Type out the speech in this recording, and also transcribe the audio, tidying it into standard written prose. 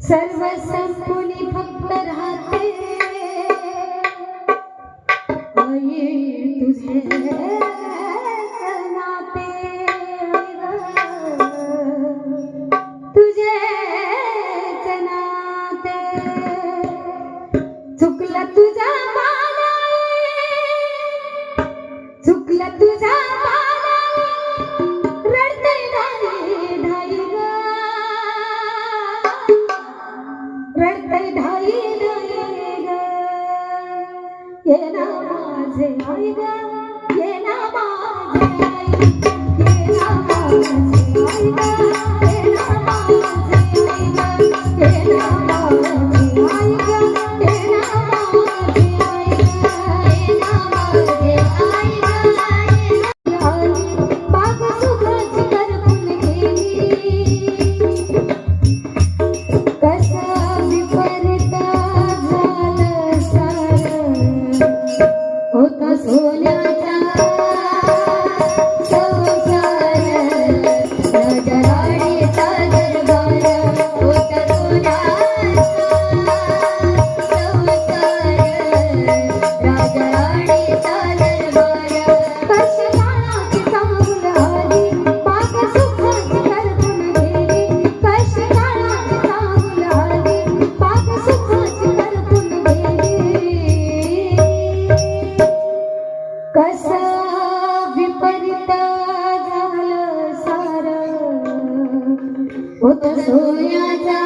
सर्व संपुनी फक्त राहते आई तुझे नाते, तुझे नाते. चुकलं तुझा माला, चुकलं तुझा माला, रडते ढाई ढाई ग, रडते ढाई ढाई ग. ये ना माझे आई ग, ये ना माझे आई, ये ना माझे आई ग, ये ना माझे आई ग, ये ना माझे आई ग, ये ना माझे आई ग, ये ना माझे आई ग. बाग सुखाची करपून गेली, कसं विपरीत झालं सारं, होता सोन्याचा संसार, राजराणीचा दरबार, होता सोन्याचा संसार, राजराणीचा दरबार. कष्टाची चांगुल आली, बाग सुखाची करपून गेली, कष्टाची चांगुल आली, बाग सुखाची करपून गेली. कसं विपरीत झालं सारं, होतं सोन्याचा